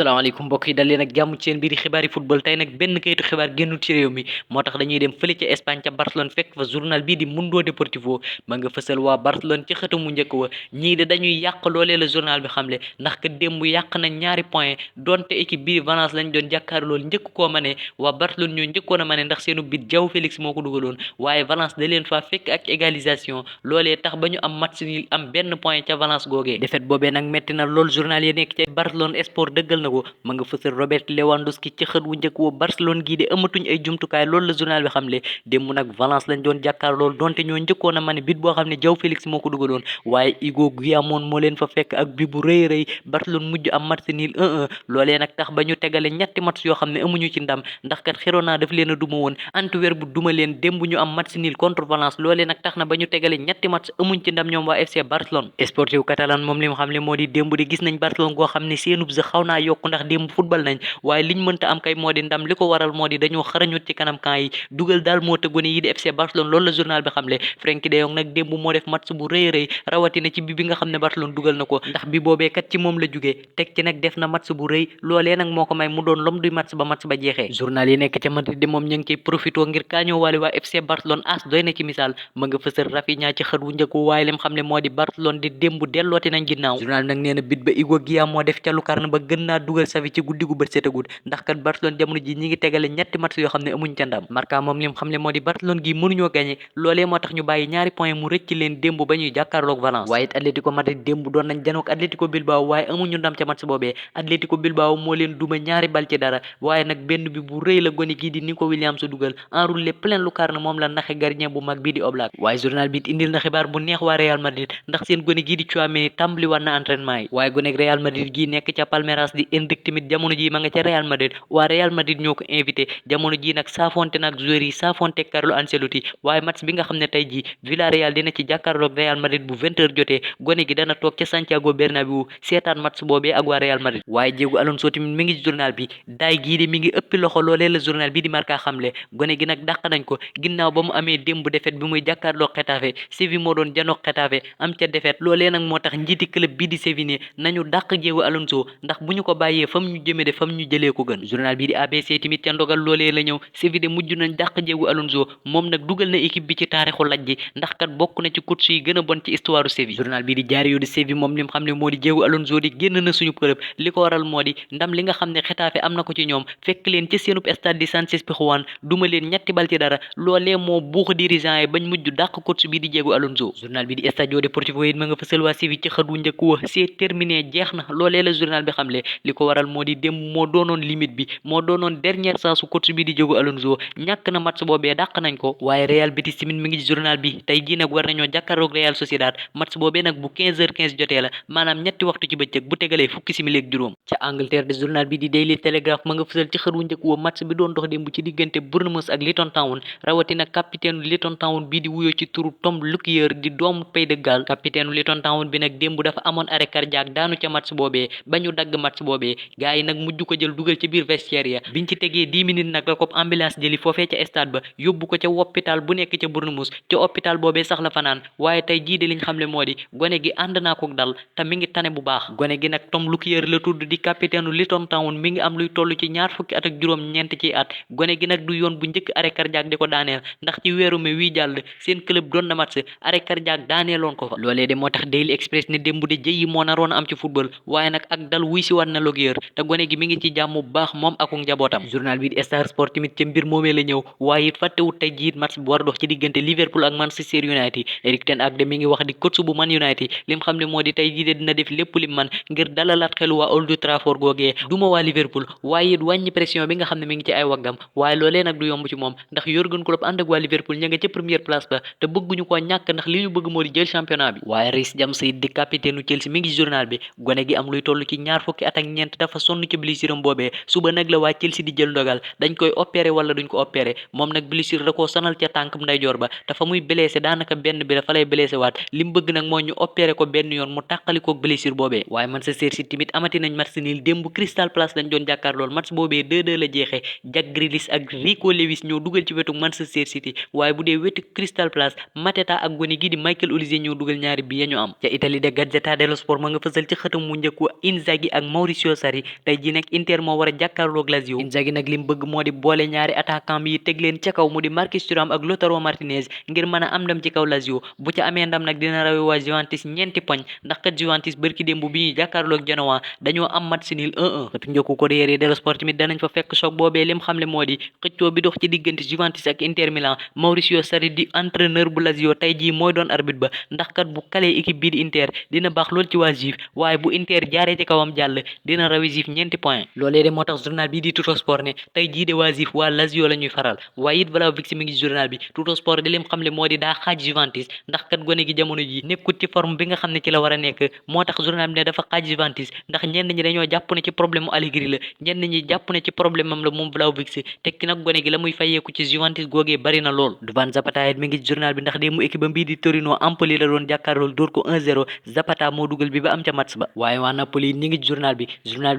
asalaamaaleykum mbokk yi dal leen ak jàmm ci seen biiri xibaari football tey nag benn kayitu xibaar génnul ci réew mi moo tax dañuy dem fële ca Espagne ca Barcelone fekk fa journal bii di Mundo Deportivo ma nga fësal waa Barcelone ci xëtamu njëkk wa ñii de dañuy yàq loolee la journal bi xamle ndax que démb yàq nañ ñaari point donte équipe bii Valence lañ doon jàkkaar loolu njëkk koo mane waa Barcelone ñoo njëkkoon a mane ndax seenu bit João Félix moo ko dugaloon waaye Valence da leen faa fekk ak égalisation loolee tax ba ñu am match nul am benn point ca Valence googee défaite boobee nag metti na lool journal yi nekk ca Barcelone Sport dëggal na ko ma nga fësal Robert Lewandowski ci xët wu njëkk woo Barcelone gii de ëmmatuñ ay jumtukaay loolu la journal bi xamle démb nag Valence lañ doon jàkkaar loolu donte ñoo njëkkoon a mane bit boo xam ne João Félix moo ko dugaloon waaye Hugo Guillamón moo leen fa fekk ak bi bu rëy rëy Barcelone mujj am match nul 1-1 loolee nag tax ba ñu tegale ñetti match yoo xam ne amuñu ci ndam ndax kat Girona daf leen a duma woon Antwerp bu duma leen démb ñu am match nul contre Valence loolee nag tax na ba ñu tegale ñetti match amuñ ci ndam ñoom waa FC Barcelone Sportiu Catalan moom li mu xam ne moo di démb di gis nañ Barcelone goo xam ne seenub sa xaw naa yokku ndax démb football nañ waaye liñ mënta am kay moo di ndam li ko waral moo di dañoo xarañut ci kanam camp yi dugal daal moo tëggone yi di FC Barcelone loolu la journal bi xamle Frenkie de Jong nag démb moo def match bu rëy rëy rawatina ci bi nga xam ne Barcelone dugal na ko ndax bi boobee kat ci moom la jugee teg ci nag def na match bu rëy loolee nag moo ko may mu doon l'homme du match ba jeexee journal yi nekk ca Madrid de moom ñu ngi ciy profito ngir kaañoo waale waa FC Barcelone as doy na ci misaal ma nga fësal Rafinha ci xët wu njëkk waaye lim xam ne moo di Barcelone di démb dellooti nañ ginnaaw journal nag nee na bit ba Hugo Guillamón moo def ca Lucarne ba gën naa dugal safi ci guddi gu bët seetagut ndax kat Barcelone jamono ji ñi ngi tegale ñetti match yoo xam ne amuñ ca ndam Marca moom lim xam ne moo di Barcelone gi mënuñoo gagné loolee moo tax ñu bàyyi ñaari point mu rëcc leen démb ba ñuy jàkkaarloog Valence waaye it Atlético Madrid démb doon nañ janook Atlético Bilbao waaye amuñu ndam ca match boobee Atlético Bilbao moo leen duma ñaari bal ci dara waaye nag benn bi bu rëy la gone gii di Nico Williams dugal enroulé plein lucarne moom la naxe gardien bu mag bii di Oblak waaye journal bi indil na xibaar bu neex waa Real Madrid ndax seen gone gii di Tchouaméni tàmbali war na entraînement yi waaye gone Real Madrid gii nekk ca Palmeiras di Endrick tamit jamono ji ma nga ca Real Madrid waa Real Madrid ñoo ko invité jamono ji nag saafonte nag joueurs yi saafonte Carlo Ancelotti waaye match bi nga xam ne tey ji Villarreal dina ci jàkkaarloog Real Madrid bu 20h jotee gone gi dana toog ca Santiago Bernabéu seetaan match boobee ak waa Real Madrid waaye Diego Alonso tamit mi ngi ci journal bi daay gii de mi ngi ëppi loxo loolee la journal bi di Marca xamle gone gi nag dàq nañ ko ginnaaw ba mu amee démb défaite bi muy jàkkaarloog Getafe Séville moo doon janoog Getafe am ca défaite loolee nag moo tax njiiti club bi di Séville nañu dàq Diego Alonso ndax bu ñu ko bàyyee fam ñu jëme de fam ñu jëlee ko gën journal bi di ABC tamit ca ndogal loolee la ñëw Séville mujj nañ dàq Diego Alonso moom nag dugal na équipe bi ci taarixu laj ji ndax kat bokk na ci coach yi gën a bon ci histoire Séville journal bi di Diario de Séville moom li mu xam ne moo di Diego Alonso di génn na suñu club li ko waral moo di ndam li nga xam ne Getafe am na ko ci ñoom fekk leen ci seenub stade di Sánchez Pizjuán duma leen ñetti bal ci dara loolee moo buux dirigeant yi bañ mujj dàq coach bi di Diego Alonso journal bi di Estadio Deportivo yi ma nga fësal waa Séville ci xëdu njëkk wa c'est terminé jeex na loolee la journal bi xamle li ko waral moo di démb moo doonoon limite bi moo doonoon dernière chance coach bi di Diego Alonso ñàkk na match boobee dàq nañ ko waaye Real Betis tamit mi ngi ci journal bi tey jii nag war nañoo jàkkaarloog Real Sociedad match boobee nag bu 15h15 jotee la maanaam ñetti waxtu ci bëccëg bu tegalee fukki simili ak juróom ca Angleterre de journal bi di Daily Telegraph ma nga fësal ci xët wu njëkk wa match bi doon dox démb ci diggante Bournemouth ak Luton Town rawatina capitaine Luton Town bii di wuyoo ci turu Tom Lookyer di doomu Pays de Galles capitaine Luton Town bi nag démb dafa amoon arrêt cardiaque daanu ca match boobee ba ñu dagg match boobee gars yi nag mujj ko jël dugal ci biir vestiaire ya biñ ci tegee 10 minutes nag la ko ambulance jëli foofee ca stade ba yóbbu ko ca hôpital bu nekk ca Bournemouth ca hôpital boobee sax la fanaan waaye tey jii de liñ xamle moo di gone gi ànd naa ko dal te mi ngi tane bu baax gone gi nag Tom Lookyer la tudd di capitaine Luton Town mi ngi am luy toll ci ñaar fukki at ak juróom ñeent ci at gone gi nag du yoon bu njëkk arrêt cardiaque di ko daaneel ndax ci weeru mai wii jàll seen club doon na match arrêt cardiaque daaneeloon ko fa loolee de moo tax Daily Express ne démb de jëyi moo naroon a am ci football waaye nag ak dal wuy si war na Lookyer te gone gi mi ngi ci jàmm bu baax moom ak njabootam journal bi di Star Sport tamit ca mbir moomee la ñëw waaye it fàttewut tey jiit match bu war dox ci diggante Liverpool ak Manchester United Erik ten Hag de mi ngi wax di coach bu Man United lim xam ne moo di tey jii de dina def lépp lim man ngir dalalaat xelu waa Old Trafford googee duma waa Liverpool waaye it wàññi pression bi nga xam ne mi ngi ci ay waggam waaye loolee nag du yomb ci moom ndax Jurgen Klopp ànd ak waa Liverpool ña nga ca première place ba te bëgguñu koo ñàkk ndax li ñu bëgg moo di jël championnat bi waaye Reece James it di capitaine Chelsea mi ngi ci journal bi gone gi am luy toll ci ñaar fukki at ak ñeent dafa sonn ci blessure am boobee suba nag la waa Chelsea di jël ndogal dañ koy opéré wala duñ ko opéré moom nag blessure da koo sonal ca tànkam ndeyjoor ba dafa muy blessé daanaka benn bi dafa lay blessé waat li mu bëgg nag mooy ñu opéré ko benn yoon mu tàqalikoog blessure boobee waaye Manchester City tamit amati nañ match nul démb Crystal Palace lañ doon jàkkaar lool match boobee 2-2 la jeexee Jack Grealish ak Rico Lewis ñoo dugal ci wetu Manchester City waaye bu dee wetu Crystal Palace Mateta ak gone gi di Michael Olise ñoo dugal ñaari bi ya ñu am ca Italie de Gazzetta dello Sport ma nga fësal ci xëtam mu njëkk Inzaghi ak Mauricio Maurizio Sarri tey ji nag Inter moo war a jàkkaarloog Lazio. Inzaghi nag li mu bëgg moo di boole ñaari attaquant yi teg leen ca kaw mu di Marcus Thuram ak Lautaro Martinez ngir mën a am ndam ci kaw Lazio bu ca amee ndam nag dina rawe waa Juventus ñeenti poñ ndax kat Juventus bërki démb bi ñuy jàkkaarloog Genoa dañoo am match nul 1-1 xëtu njëkku Corriere dello Sport mi danañ fa fekk choc boobee lim xamle moo di xëccoo bi dox ci diggante Juventus ak Inter Milan Maurizio Sarri di entraîneur bu Lazio tey jii mooy doon arbitre ba ndax kat bu kalee équipe bii di Inter dina baax lool ci waa Juve waaye bu Inter jaaree ci kawam jàll dina rawe Juve ñeenti point loolee de moo tax journal bii di Tuttosport ne tey jii de waa Juve waa Lazio la ñuy faral waaye it Vlahovic mi ngi journal bi Tuttosport di lim xamle moo di daa xaaj Juventus ndax kat gone gi jamono ji nekkut ci forme bi nga xam ne ci la war a nekk moo tax journal bi ne dafa xaaj Juventus ndax ñenn ñi dañoo jàpp ne ci problème mu Allegri la ñenn ñi jàpp ne ci problème am la moom Vlahovic tekki nag gone gi la muy fayeeku ci Juventus googee bari na lool Duvan Zapata it mi ngi journal bi ndax de mu équipe am bii di Torino Empoli la doon jàkkaarlool dóor ko 1-0 Zapata moo dugal bi ba am ca match ba waaye waa Napoli ñi ngi journal bi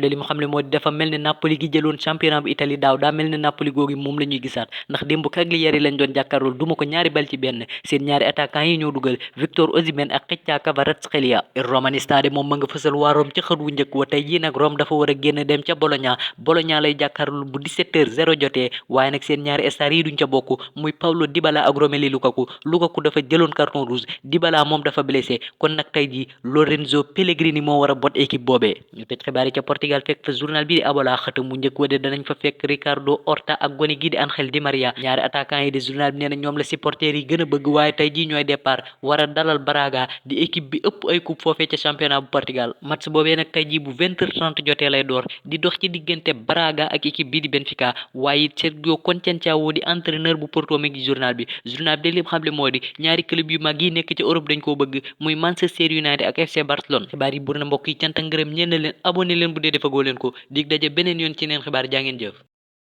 de li mu xam ne moo di dafa mel ne Napoli gi jëloon championnat bu Italie daaw daa mel ne Napoli googu moom la ñuy gisaat ndax démb Cagliari lañ doon jàkkaarlool duma ko ñaari bal ci benn seen ñaari attaquant yi ñoo dugal Victor Osimhen ak Kheccha Kvaratskhelia Romanista de moom ma nga fësal waa Rome ci xët wu njëkk wa tey jii nag Rome dafa war a génn dem ca Bologna lay jàkkaarlool bu 17h00 jotee waaye nag seen ñaari star yi duñ ca bokk muy Paulo Dybala ak Romelu Lukaku dafa jëloon carton rouge Dybala moom dafa blessé kon nag tey jii Lorenzo Pellegrini moo war a bot équipe boobee ñu tëj xibaar yi ca Portugal fekk fa journal bi di Abola xëtam mu njëkk wa de danañ fa fekk Ricardo Horta ak gone gi di Angel Di Maria ñaari attaquant yi de journal bi nee na ñoom la supporters yi gën a bëgg waaye tey jii ñooy départ war a dalal Braga di équipe bi ëpp ay coupe foofee ca championnat bu Portugal match boobee nag tey jii bu 20h30 jotee lay door di dox ci diggante Braga ak équipe bi di Benfica waaye Sergio Conceição di entraîneur bu Porto mi ngi journal bi de lim xamle moo di ñaari club yu mag yi nekk ci Europe dañ koo bëgg muy Manchester United ak FC Barcelone xibaar yi bur na mbokk yi cant ak ngërëm ñeen leen abonné leen bu dee defagoo leen ko dig daje beneen yoon ci neen xibaar jaa ngeen jëf